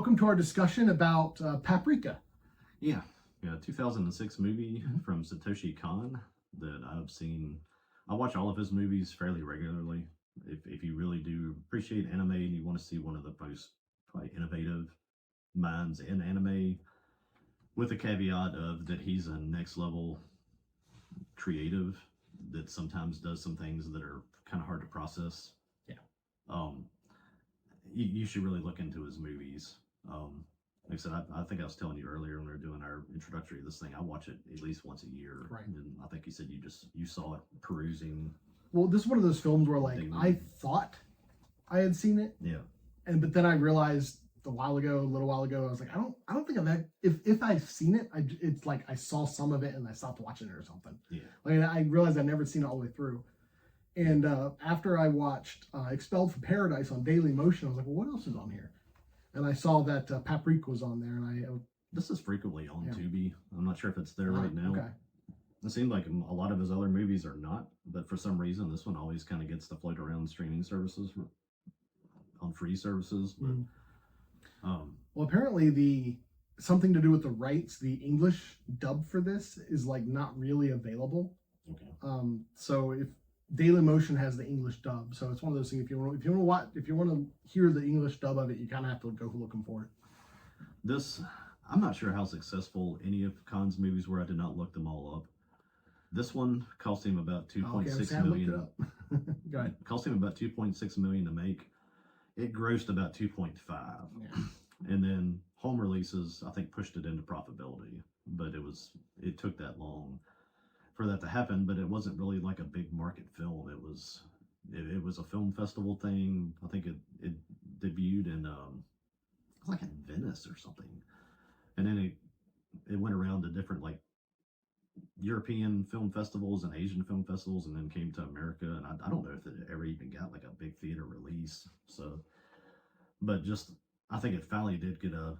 welcome to our discussion about Paprika. Yeah, 2006 movie from Satoshi Kon that I've seen. I watch all of his movies fairly regularly. If you really do appreciate anime and you want to see one of the most probably innovative minds in anime, with the caveat of that he's a next level creative that sometimes does some things that are kind of hard to process. Yeah. You should really look into his movies. Like I said, I think I was telling you earlier when we were doing our introductory to this thing, I watch it at least once a year. Right. And I think you said you saw it perusing. Well, this is one of those films where I thought I had seen it. Yeah. But then I realized a little while ago, I was like, I don't think if I've seen it, it's like I saw some of it and I stopped watching it or something. Yeah. Like I realized I'd never seen it all the way through. And after I watched Expelled from Paradise on Daily Motion, I was like, well, what else is on here? And I saw that Paprika was on there, and this is frequently on Tubi. I'm not sure if it's there right now. Okay. It seemed like a lot of his other movies are not, but for some reason, this one always kind of gets to float around streaming services, on free services. But, well, apparently something to do with the rights, the English dub for this is like not really available. Okay. So if Daily Motion has the English dub, so it's one of those things. If you want to hear the English dub of it, you kind of have to go looking for it. I'm not sure how successful any of Khan's movies were. I did not look them all up. This one cost him about $2.6 million. Go ahead. Cost him about $2.6 million to make. It grossed about 2.5. Yeah. And then home releases, I think, pushed it into profitability. But it took that long for that to happen. But it wasn't really like a big market film. It was a film festival thing. I think it debuted in like in Venice or something, and then it went around to different like European film festivals and Asian film festivals, and then came to America. And I don't know if it ever even got like a big theater release. So, but just I think it finally did get a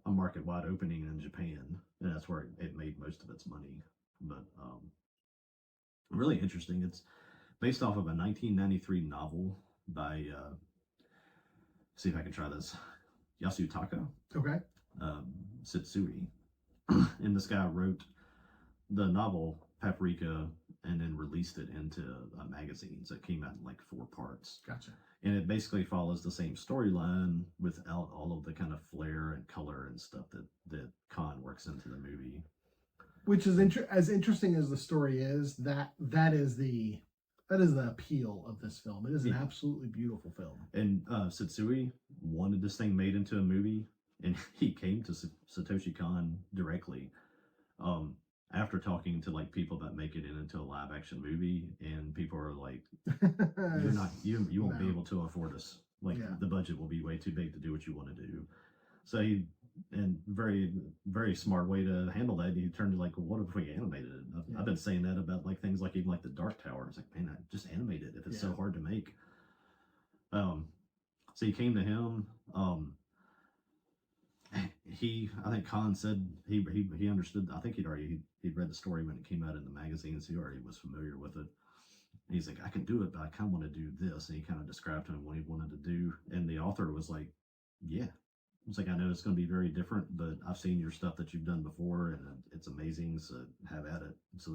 market wide opening in Japan, and that's where it made most of its money. But really interesting. It's based off of a 1993 novel by see if I can try this, Yasutaka Okay. Setsui. And this guy wrote the novel Paprika and then released it into a magazine. So it came out in like 4 parts. Gotcha. And it basically follows the same storyline without all of the kind of flair and color and stuff that Khan works into the movie. Which is as interesting as the story is, that is the appeal of this film. It is an absolutely beautiful film. And Setsui wanted this thing made into a movie, and he came to Satoshi Kon directly after talking to like people about making it into a live action movie, and people are like, you won't be able to afford us. Like the budget will be way too big to do what you want to do. So and very, very smart way to handle that. He turned to like, well, what if we animated it? I've been saying that about like things like even like the Dark Tower. It's like, man, just animate it if it's so hard to make. So he came to him. I think Khan said he understood. I think he'd read the story when it came out in the magazines. He already was familiar with it. And he's like, I can do it, but I kind of want to do this. And he kind of described to him what he wanted to do. And the author was like, yeah. It's like, I know it's going to be very different, but I've seen your stuff that you've done before, and it's amazing, so have at it. So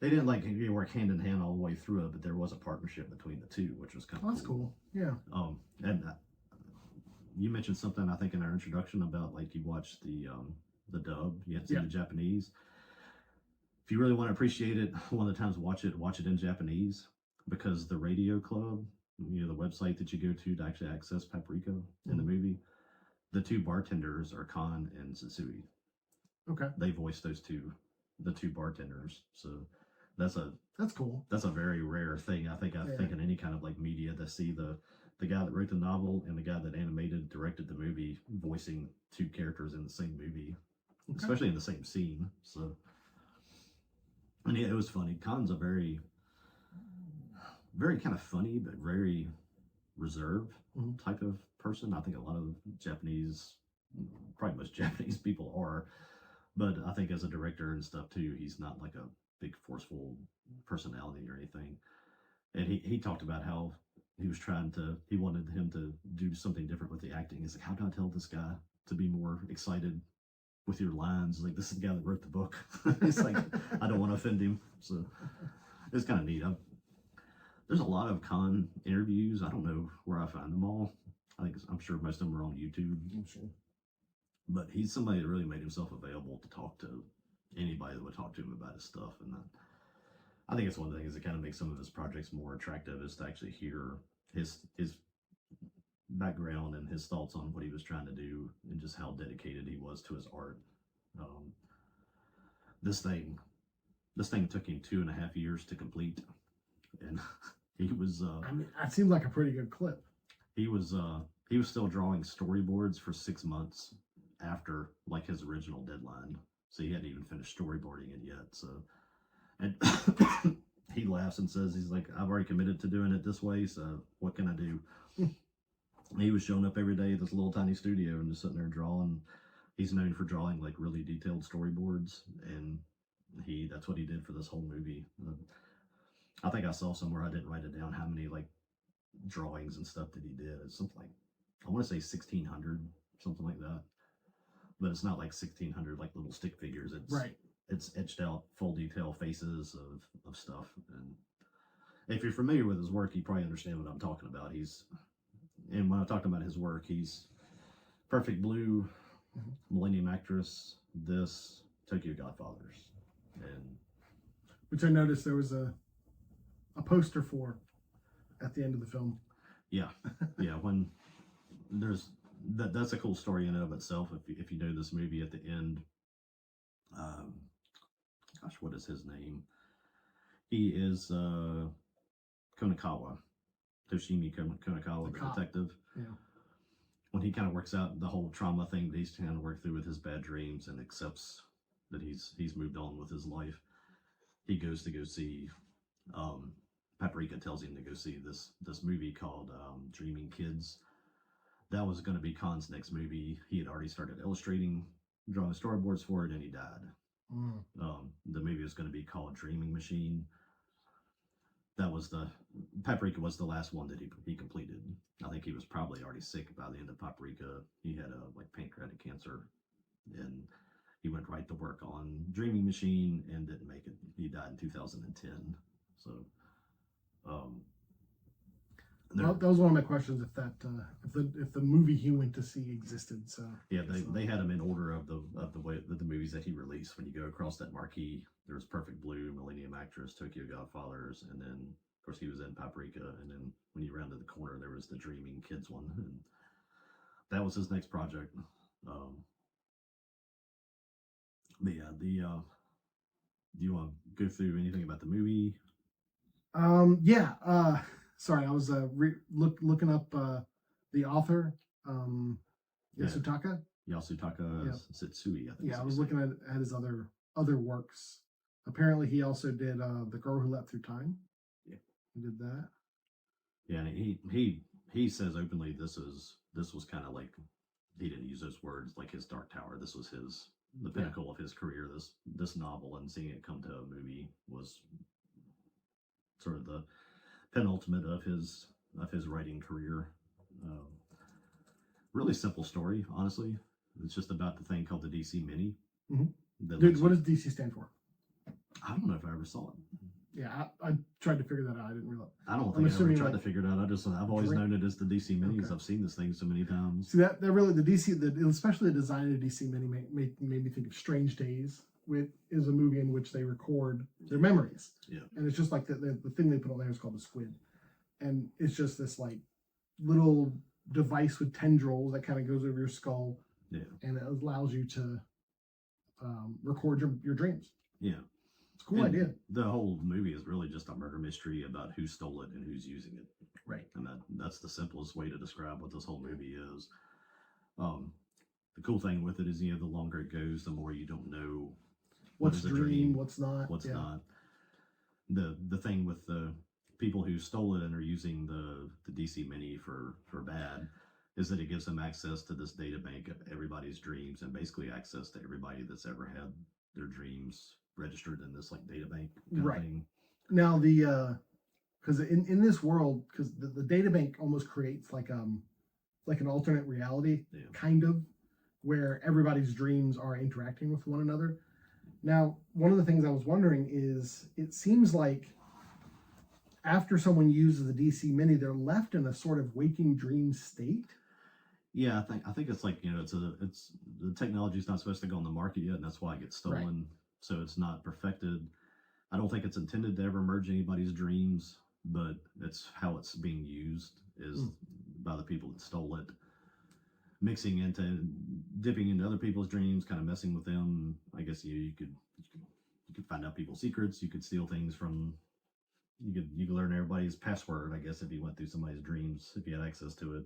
they didn't like work hand in hand all the way through it, but there was a partnership between the two, which was kind of That's cool. Yeah. And you mentioned something, I think, in our introduction about like you watched the dub, you had to see the Japanese. If you really want to appreciate it, one of the times watch it in Japanese, because the Radio Club, the website that you go to actually access Paprika in the movie, the 2 bartenders are Khan and Setsui. Okay. They voice the 2 bartenders. So that's cool. That's a very rare thing. I think in any kind of like media to see the guy that wrote the novel and the guy that directed the movie voicing 2 characters in the same movie, especially in the same scene. So, and it was funny. Khan's a very kind of funny, but very reserved type of person. I think a lot of probably most Japanese people are, but I think as a director and stuff too, he's not like a big forceful personality or anything. And he talked about how he wanted him to do something different with the acting. He's like, how do I tell this guy to be more excited with your lines? Like, this is the guy that wrote the book. It's like, I don't want to offend him. So it's kind of neat. There's a lot of Kon interviews. I don't know where I find them all. I'm sure most of them are on YouTube. I'm sure. But he's somebody that really made himself available to talk to anybody that would talk to him about his stuff. And I think it's one of the things that kind of makes some of his projects more attractive, is to actually hear his background and his thoughts on what he was trying to do and just how dedicated he was to his art. This thing took him 2.5 years to complete, and he was. I mean, that seemed like a pretty good clip. He was still drawing storyboards for 6 months after like his original deadline, so he hadn't even finished storyboarding it yet. So, and he laughs and says, he's like, I've already committed to doing it this way, so what can I do? He was showing up every day at this little tiny studio and just sitting there drawing. He's known for drawing like really detailed storyboards, and that's what he did for this whole movie. I think I saw somewhere, I didn't write it down, how many like drawings and stuff that he did. It's something like, I want to say 1,600, something like that. But it's not like 1,600 like little stick figures. It's right. It's etched out full detail faces of stuff. And if you're familiar with his work, you probably understand what I'm talking about. And when I talked about his work, he's Perfect Blue, Millennium Actress, this, Tokyo Godfathers, and which I noticed there was a poster for at the end of the film. Yeah, yeah. When there's that's a cool story in and of itself. If you know this movie, at the end, gosh, what is his name? He is Konakawa, Toshimi Konakawa, the detective. Yeah. When he kind of works out the whole trauma thing that he's trying to work through with his bad dreams and accepts that he's moved on with his life, he goes to go see. Paprika tells him to go see this movie called Dreaming Kids. That was going to be Kon's next movie. He had already started illustrating, drawing storyboards for it, and he died. The movie was going to be called Dreaming Machine. Paprika was the last one that he completed. I think he was probably already sick by the end of Paprika. He had like pancreatic cancer, and he went right to work on Dreaming Machine and didn't make it. He died in 2010. So, that was one of my questions. If the movie he went to see existed. So yeah, they had him in order of the way the movies that he released. When you go across that marquee, there was Perfect Blue, Millennium Actress, Tokyo Godfathers, and then of course he was in Paprika. And then when you rounded the corner, there was the Dreaming Kids one, and that was his next project. But yeah, do you want to go through anything about the movie? Yeah. Sorry, I was looking up the author, Yasutaka. Yasutaka Setsui, I think. Yeah, I was looking at his other works. Apparently, he also did The Girl Who Leapt Through Time. Yeah, he did that. Yeah, and he says openly this was kind of like, he didn't use those words, like his Dark Tower. This was the pinnacle of his career. This novel, and seeing it come to a movie was sort of the penultimate of his writing career. Really simple story, honestly. It's just about the thing called the DC Mini. Mm-hmm. Dude, what does DC stand for? I don't know if I ever saw it. Yeah, I tried to figure that out. I didn't realize. I don't think I ever tried to figure it out. I've always known it as the DC Minis. Okay. I've seen this thing so many times. See, that really, the DC, especially the design of the DC Mini made me think of Strange Days, which is a movie in which they record their memories. Yeah. And it's just like the thing they put on there is called the squid. And it's just this like little device with tendrils that kind of goes over your skull. Yeah. And it allows you to record your dreams. Yeah. It's a cool idea. The whole movie is really just a murder mystery about who stole it and who's using it. Right. And that's the simplest way to describe what this whole movie is. The cool thing with it is, the longer it goes, the more you don't know what's a dream, what's not. What's not. The thing with the people who stole it and are using the DC Mini for bad is that it gives them access to this data bank of everybody's dreams, and basically access to everybody that's ever had their dreams registered in this like data bank kind of thing. Now because in this world, because the data bank almost creates like an alternate reality, kind of, where everybody's dreams are interacting with one another. Now, one of the things I was wondering is, it seems like after someone uses the DC Mini, they're left in a sort of waking dream state. Yeah, I think it's like, it's the technology's not supposed to go on the market yet, and that's why it gets stolen. Right. So it's not perfected. I don't think it's intended to ever merge anybody's dreams, but it's how it's being used is by the people that stole it, dipping into other people's dreams, kind of messing with them. I guess you could find out people's secrets. You could steal things from. You could learn everybody's password, I guess, if you went through somebody's dreams, if you had access to it.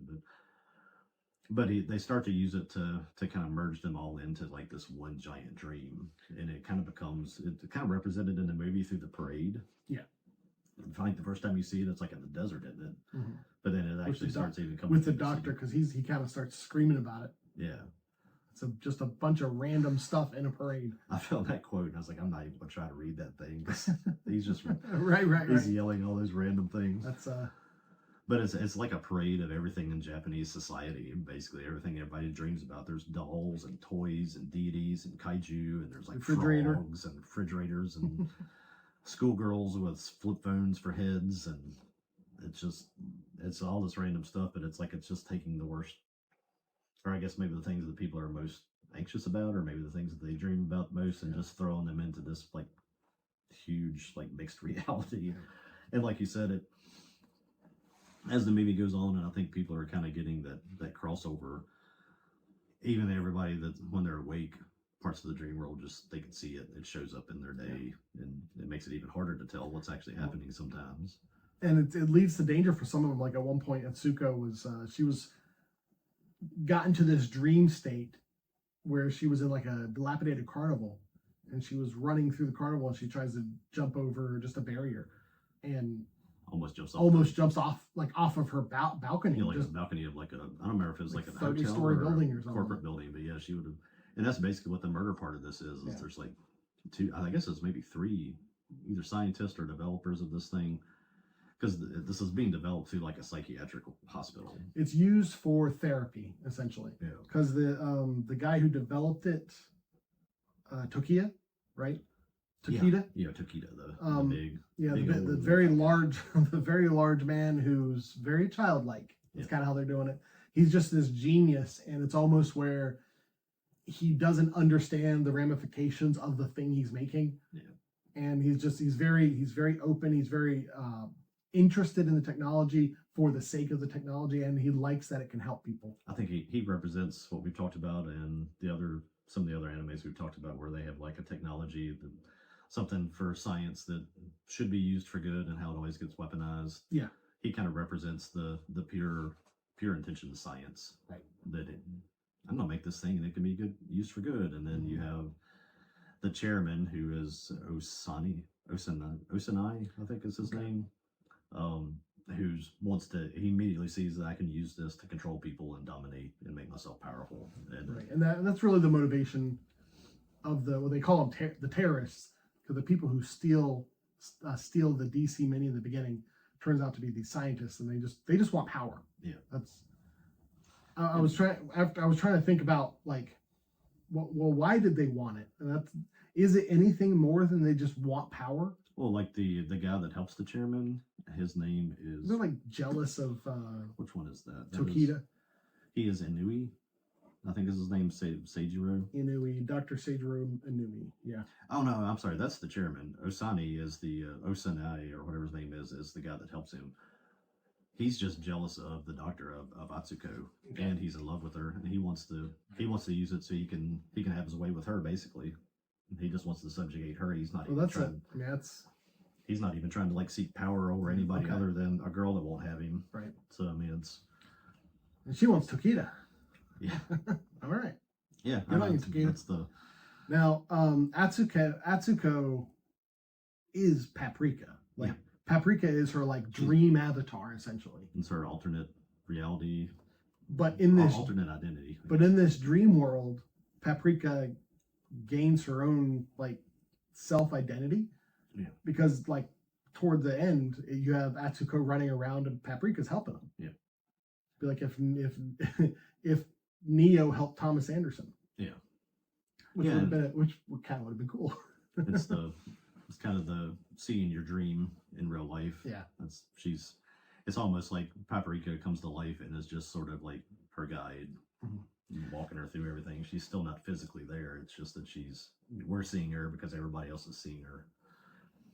But they start to use it to kind of merge them all into like this one giant dream, and it kind of represented in the movie through the parade. Yeah. I think the first time you see it, it's like in the desert, isn't it? Mm-hmm. But then it actually starts even coming with the doctor, because he kind of starts screaming about it. Yeah. It's just a bunch of random stuff in a parade. I found that quote and I was like, I'm not even gonna try to read that thing. He's just right. He's yelling all those random things. That's But it's like a parade of everything in Japanese society, and basically everything everybody dreams about. There's dolls and toys and deities and kaiju, and there's like frogs and refrigerators and schoolgirls with flip phones for heads, and it's all this random stuff. But it's just taking the worst, or I guess maybe the things that people are most anxious about, or maybe the things that they dream about most, and just throwing them into this like huge like mixed reality. And like you said, as the movie goes on, and I think people are kind of getting that crossover, even everybody that when they're awake, parts of the dream world, just they can see it. It shows up in their day, and it makes it even harder to tell what's actually happening sometimes. And it leads to danger for some of them. Like at one point, Atsuko was got into this dream state where she was in like a dilapidated carnival, and she was running through the carnival, and she tries to jump over just a barrier, and almost jumps off of her balcony. Yeah, like a balcony of like I don't remember if it was like a 30-story building or something. Corporate building, but yeah, she would have. And that's basically what the murder part of this is. There's like two, I guess it's maybe three, either scientists or developers of this thing, because this is being developed through like a psychiatric hospital. It's used for therapy, essentially. Yeah. Because the guy who developed it, Tokiya, right? Takeda? Yeah, Takeda, the big. Yeah, the very large, the very large man who's very childlike. That's kind of how they're doing it. He's just this genius, and it's almost where he doesn't understand the ramifications of the thing he's making. Yeah. And he's very open. He's very interested in the technology for the sake of the technology, and he likes that it can help people. I think he represents what we've talked about in some of the other animes we've talked about, where they have like a technology that. Something for science that should be used for good, and how it always gets weaponized. Yeah, he kind of represents the pure intention of science. Right. That I'm gonna make this thing and it can be used for good. And then you have the chairman, who is Osanai, I think is his name. He immediately sees that I can use this to control people and dominate and make myself powerful. And that's really the motivation of what they call them the terrorists. The people who steal the DC Mini in the beginning turns out to be these scientists, and they just want power. Yeah, that's. I was trying to think about like, well, why did they want it? And is it anything more than they just want power? Well, like the guy that helps the chairman, his name is. They're like jealous of. Which one is that? Tokita. He is Inui. I think is his name, Seijiro. Inui, Dr. Seijiro Inui, yeah. Oh, no, I'm sorry, that's the chairman. Osanai is the, Osanai, or whatever his name is the guy that helps him. He's just jealous of the doctor, of Atsuko, and he's in love with her, and he wants to use it so he can have his way with her, basically. He just wants to subjugate her. He's not he's not even trying to, like, seek power over anybody other than a girl that won't have him. Right. So, I mean, it's... And she wants Tokita. Yeah. All right. Yeah. That's Now, Atsuko is Paprika. Like Paprika is her like dream avatar, essentially. It's her alternate reality. But in this alternate identity. But in this dream world, Paprika gains her own like self identity. Yeah. Because like toward the end, you have Atsuko running around and Paprika's helping him. Yeah. Be like if Neo helped Thomas Anderson. Yeah. Which would have been which kind of would have been cool. It's kind of the seeing your dream in real life. Yeah. It's almost like Paprika comes to life and is just sort of like her guide, walking her through everything. She's still not physically there. It's just that we're seeing her because everybody else is seeing her.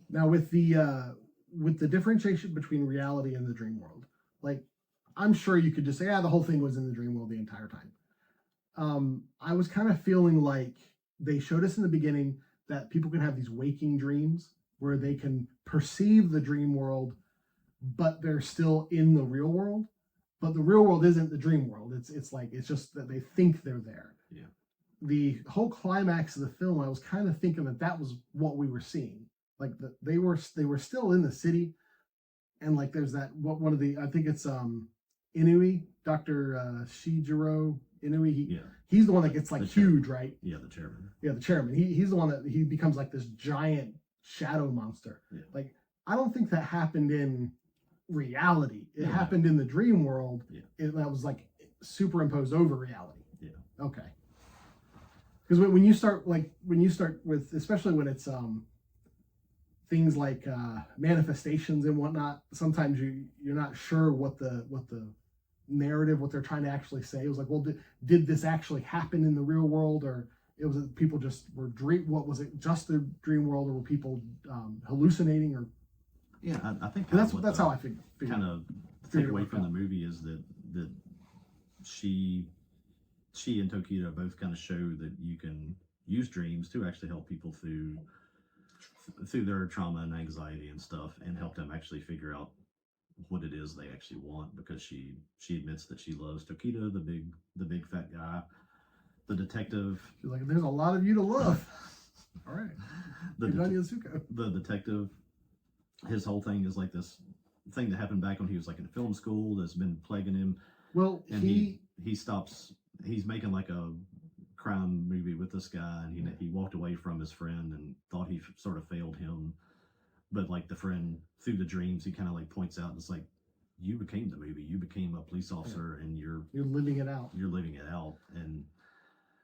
Now with the differentiation between reality and the dream world, like I'm sure you could just say, the whole thing was in the dream world the entire time. I was kind of feeling like they showed us in the beginning that people can have these waking dreams where they can perceive the dream world, but they're still in the real world. But the real world isn't the dream world. It's just that they think they're there. Yeah. The whole climax of the film, I was kind of thinking that was what we were seeing. Like they were still in the city, and like there's that one of the, I think it's Inui, Dr. Shijiro Inui. He's the one that gets like huge, right? Yeah, the chairman. Yeah, the chairman. He's the one that he becomes like this giant shadow monster. Yeah. Like I don't think that happened in reality. It happened in the dream world. Yeah. That was like superimposed over reality. Yeah. Okay. Because when you start with, especially when it's things like manifestations and whatnot, sometimes you're not sure what the narrative, what they're trying to actually say. It was like, well, did this actually happen in the real world, or it was people just were what was it, just the dream world, or were people hallucinating, or I think that's how I figured. Kind of the takeaway from the movie is that she and Tokita both kind of show that you can use dreams to actually help people through their trauma and anxiety and stuff, and help them actually figure out what it is they actually want, because she admits that she loves Tokita, the big fat guy, the detective. She's like, there's a lot of you to love. All right. The detective, his whole thing is like this thing that happened back when he was like in film school that's been plaguing him. Well, and he's making like a crime movie with this guy, and he walked away from his friend and thought he sort of failed him, but like the friend, through the dreams, he kind of like points out, it's like, you became the movie, you became a police officer, and you're living it out, and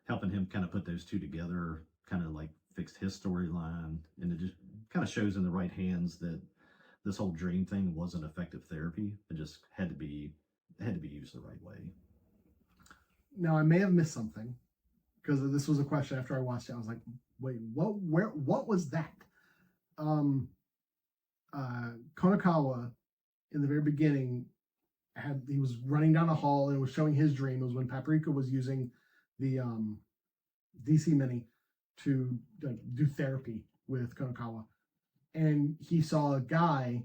helping him kind of put those two together kind of like fixed his storyline, and it just kind of shows in the right hands that this whole dream thing wasn't effective therapy. It just had to be used the right way. Now I may have missed something, because this was a question after I watched it. I was like, wait, what was that? Konakawa, in the very beginning, he was running down a hall and was showing his dream. It was when Paprika was using the DC Mini to do therapy with Konakawa, and he saw a guy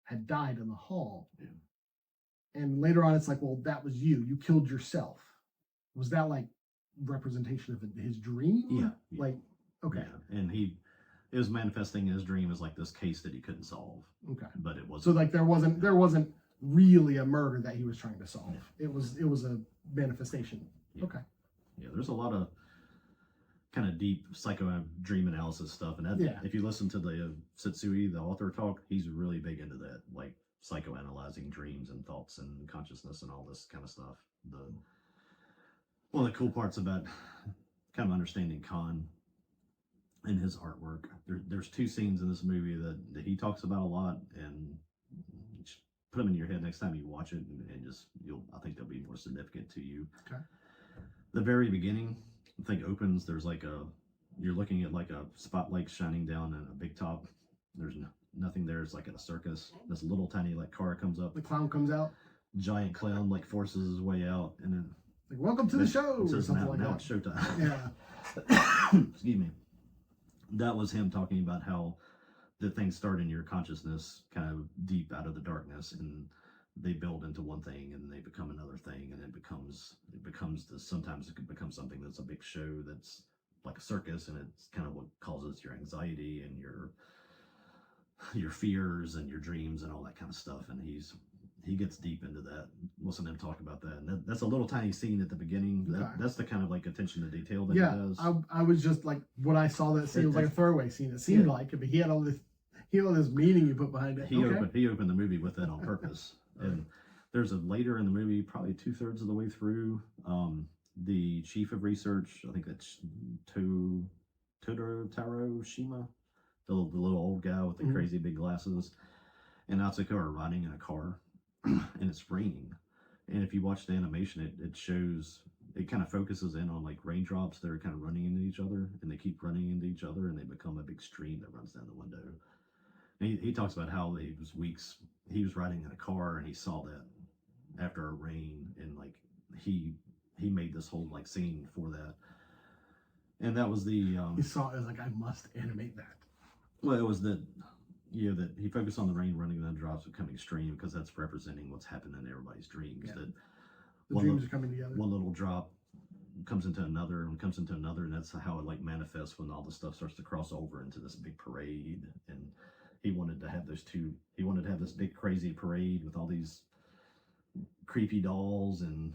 had died in the hall. Yeah. And later on, it's like, well, that was you. You killed yourself. Was that like representation of his dream? Yeah. Like, okay. Yeah. And it was manifesting in his dream as like this case that he couldn't solve. Okay. But it wasn't. So like there wasn't really a murder that he was trying to solve. Yeah. It was a manifestation. Yeah. Okay. Yeah, there's a lot of kind of deep psycho dream analysis stuff, and if you listen to the Setsui, the author, talk, he's really big into that, like psychoanalyzing dreams and thoughts and consciousness and all this kind of stuff. One of the cool parts about kind of understanding Kon and his artwork, there's two scenes in this movie that he talks about a lot, and put them in your head next time you watch it, and just I think they'll be more significant to you. Okay. The very beginning, the thing opens, there's like you're looking at like a spotlight shining down on a big top. There's nothing there. It's like at a circus. This little tiny like car comes up. The clown comes out. Giant clown like forces his way out, and then like, welcome to the show, or something like that. Now it's showtime. Yeah. Excuse me. That was him talking about how the things start in your consciousness, kind of deep out of the darkness, and they build into one thing, and they become another thing, and it becomes this. Sometimes it can become something that's a big show that's like a circus, and it's kind of what causes your anxiety and your fears and your dreams and all that kind of stuff. And he gets deep into that. Listen to him talk about that. And that's a little tiny scene at the beginning. Okay. That's the kind of like attention to detail that he does. I was just like, when I saw that scene, it was like a throwaway scene. It seemed like, but he had all this. You know, this meaning you put behind it. He opened the movie with that on purpose. And there's a later in the movie, probably 2/3 of the way through, the chief of research, I think that's Totoro Shima, the little old guy with the crazy big glasses, and Natsuko are riding in a car, and it's raining. And if you watch the animation, it shows, it kind of focuses in on like raindrops that are kind of running into each other, and they keep running into each other, and they become a big stream that runs down the window. And he talks about how he was riding in a car, and he saw that after a rain, and like he made this whole like scene for that. And that was the he saw it as like, I must animate that. Well, it was that, you know, that he focused on the rain running and then drops becoming stream, because that's representing what's happening in everybody's dreams. Yeah. That the dreams are coming together. One little drop comes into another, and comes into another, and that's how it like manifests when all the stuff starts to cross over into this big parade. And he wanted to have he wanted to have this big crazy parade with all these creepy dolls, and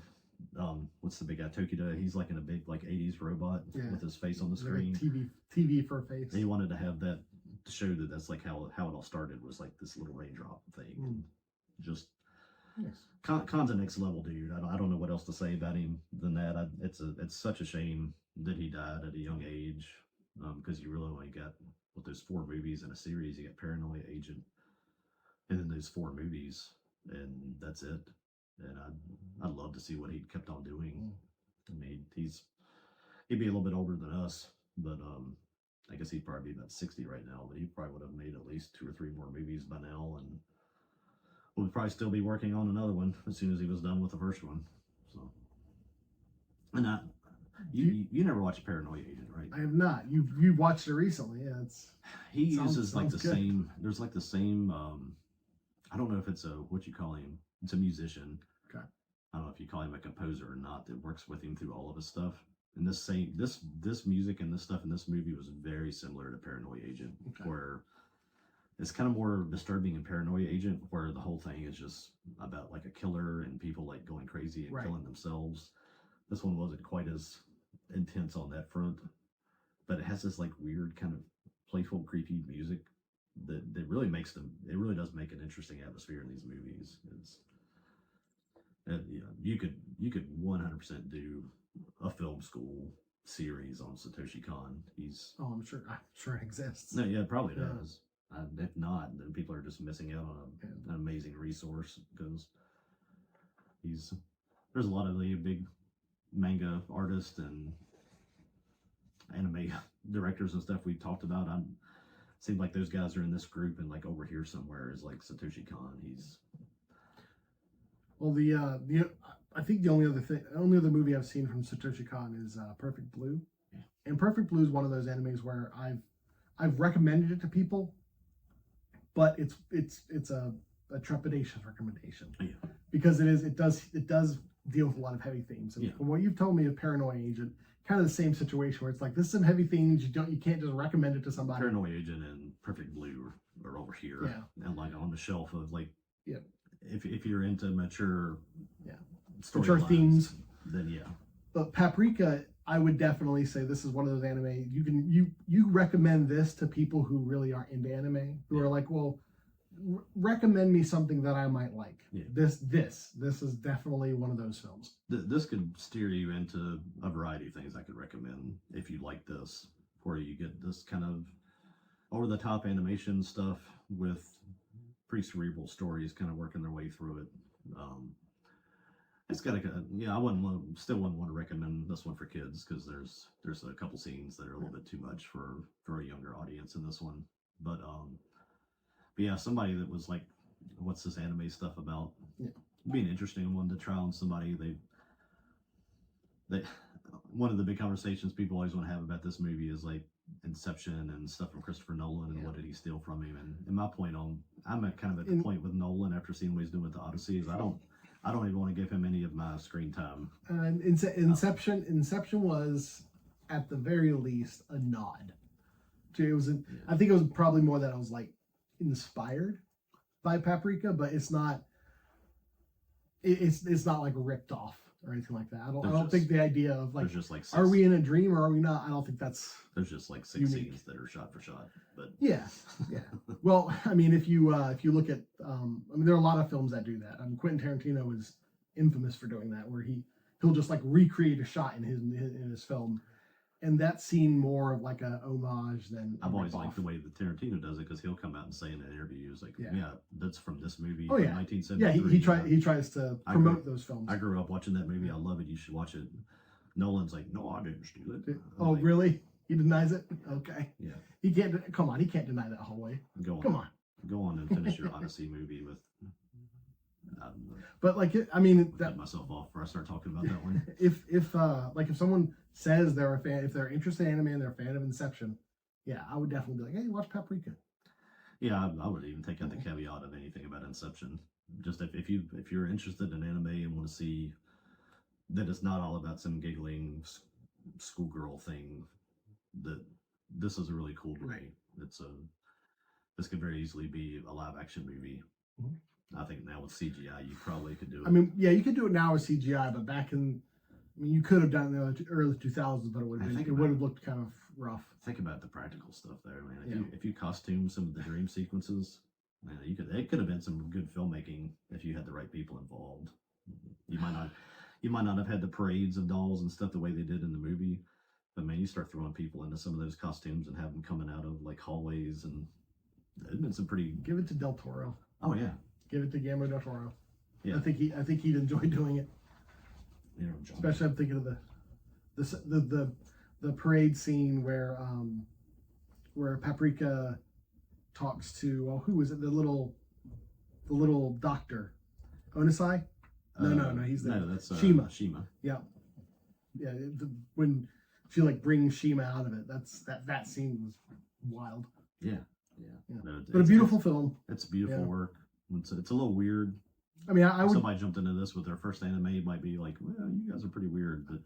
what's the big guy, Tokido? He's like in a big like 80s robot with his face on the screen. Like TV for a face. And he wanted to have that to show that that's like how it all started, was like this little raindrop thing. Just nice. Kon's a next level dude. I don't know what else to say about him than that. It's such a shame that he died at a young age, because you really only got, with those 4 movies in a series, you got Paranoia Agent, and then those 4 movies, and that's it. And I'd love to see what he kept on doing. I mean, he'd be a little bit older than us, but I guess he'd probably be about 60 right now, but he probably would have made at least 2 or 3 more movies by now, and would probably still be working on another one as soon as he was done with the first one. So, and you never watched Paranoia Agent, right? I have not. You've watched it recently. Yeah, he uses like the same. There's like the same. I don't know if it's what you call him. It's a musician. Okay. I don't know if you call him a composer or not, that works with him through all of his stuff. And this music and this stuff in this movie was very similar to Paranoia Agent, where it's kind of more disturbing in Paranoia Agent, where the whole thing is just about like a killer and people like going crazy and killing themselves. This one wasn't quite as intense on that front, but it has this like weird kind of playful, creepy music that really makes them. It really does make an interesting atmosphere in these movies. You could 100% do a film school series on Satoshi Kon. I'm sure it exists. No, yeah, it probably does. If not, then people are just missing out on an amazing resource, because there's a lot of the big manga artists and anime directors and stuff we've talked about. It seems like those guys are in this group, and like over here somewhere is like Satoshi Kon. I think the only other movie I've seen from Satoshi Kon is Perfect Blue. Yeah. And Perfect Blue is one of those animes where I've recommended it to people, but it's a trepidation recommendation. Yeah. Because it does deal with a lot of heavy themes. And from what you've told me of Paranoia Agent, kind of the same situation where it's like, this is some heavy themes, you can't just recommend it to somebody. Paranoia Agent and Perfect Blue are over here. Yeah. And like on the shelf of like, yeah. If you're into mature themes, then yeah. But Paprika, I would definitely say this is one of those anime you recommend this to people who really aren't into anime, who are like, well, recommend me something that I might like. Yeah. This is definitely one of those films. This could steer you into a variety of things I could recommend if you like this, where you get this kind of over the top animation stuff with pretty cerebral stories kind of working their way through it. It's got I still wouldn't want to recommend this one for kids, because there's a couple scenes that are a little bit too much for a younger audience in this one. But yeah, somebody that was like, what's this anime stuff about? Yeah. It'd be an interesting one to try on somebody. They one of the big conversations people always want to have about this movie is like Inception and stuff from Christopher Nolan, and what did he steal from him? And my point I'm at the point with Nolan after seeing what he's doing with the Odyssey is I don't even want to give him any of my screen time. And Inception was at the very least a nod. I think it was probably more that I was like inspired by Paprika, but it's not like ripped off or anything like that. I There's don't just- think the idea of like, There's just like 6, are we in a dream or are we not? I don't think that's There's just like 6 unique. scenes that are shot for shot. But yeah. Well, I mean, if you look at, I mean, there are a lot of films that do that. Quentin Tarantino is infamous for doing that, where he'll just like recreate a shot in his film, and that scene more of like a homage than. I've always ripoff. liked the way that Tarantino does it because he'll come out and say in an interview, he's like, Yeah. yeah, that's from this movie Oh, from yeah. 1973. Yeah, he tries to I promote agree. those films. I grew up watching that movie. I love it. You should watch it. Nolan's like, no, I didn't steal it. I'm Oh, like, really? He denies it? Okay. Yeah. He can't. Come on, he can't deny that whole way. Go on. Come on. Go on and finish your Odyssey movie with. But like, I mean, Cut myself off before I start talking about that one. if someone says they're a fan, if they're interested in anime and they're a fan of Inception, yeah, I would definitely be like, hey, watch Paprika. Yeah, I would even take out the caveat of anything about Inception. Just if you're interested in anime and want to see that it's not all about some giggling schoolgirl thing, that this is a really cool movie. This could very easily be a live action movie. Mhm. I think now with CGI, you probably could do it. I mean, yeah, you could do it now with CGI, but back in, I mean, you could have done it in the early 2000s, but it would have looked kind of rough. Think about the practical stuff there, man. Yeah. If you costume some of the dream sequences, man, it could have been some good filmmaking if you had the right people involved. You might not have had the parades of dolls and stuff the way they did in the movie, but man, you start throwing people into some of those costumes and have them coming out of like hallways, and it'd been some pretty. Give it to Del Toro. Oh yeah, Give it to Guillermo del Toro. yeah. I think he'd enjoy doing it. You know, John. Especially, I'm thinking of the parade scene where Paprika talks to who is it, the little doctor, Onisai? No, he's the that's Shima. Shima. Yeah. When she like brings Shima out of it, that scene was wild. Yeah. No, but a beautiful film. It's beautiful Yeah. work. It's a little weird. I mean, If somebody jumped into this with their first anime, it might be like, well, you guys are pretty weird, but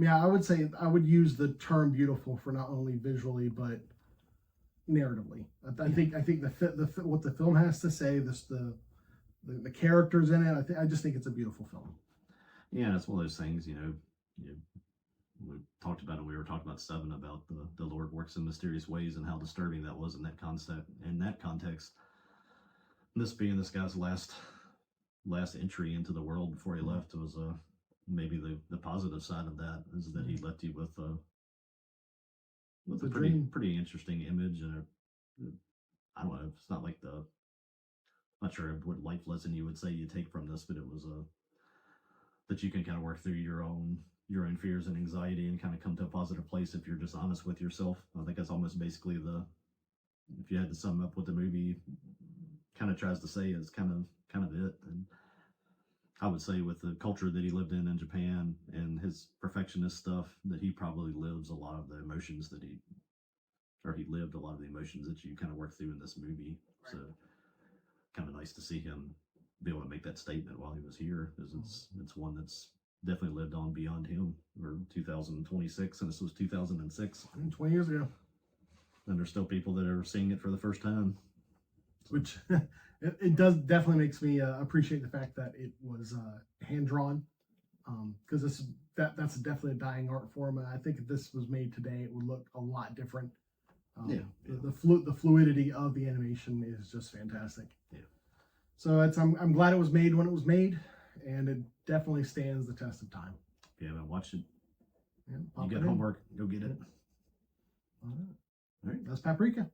I would say I would use the term beautiful for not only visually but narratively. I think what the film has to say, the characters in it. I just think it's a beautiful film. yeah, it's one of those things. We talked about it. We were talking about Seven, about the Lord works in mysterious ways and how disturbing that was in that concept, in that context. This being this guy's last entry into the world before he left was maybe the positive side of that is that he left you with a pretty interesting image, and I don't know, it's not like not sure what life lesson you would say you take from this, but it was that you can kind of work through your own fears and anxiety and kind of come to a positive place if you're just honest with yourself. I think that's almost basically if you had to sum up what the movie kind of tries to say, is kind of it. And I would say with the culture that he lived in Japan and his perfectionist stuff, that he probably lives a lot of the emotions that he lived a lot of the emotions that you kind of work through in this movie. Right. So kind of nice to see him be able to make that statement while he was here, because it's one that's definitely lived on beyond him. We're 2026 and this was 2006. 20 years ago. And there's still people that are seeing it for the first time. Which it does definitely makes me appreciate the fact that it was hand drawn, because that's definitely a dying art form. And I think if this was made today, it would look a lot different. The fluidity of the animation is just fantastic. Yeah. So I'm glad it was made when it was made, and it definitely stands the test of time. If you haven't watched it, Yeah, you got homework, go get it. All right, that's Paprika.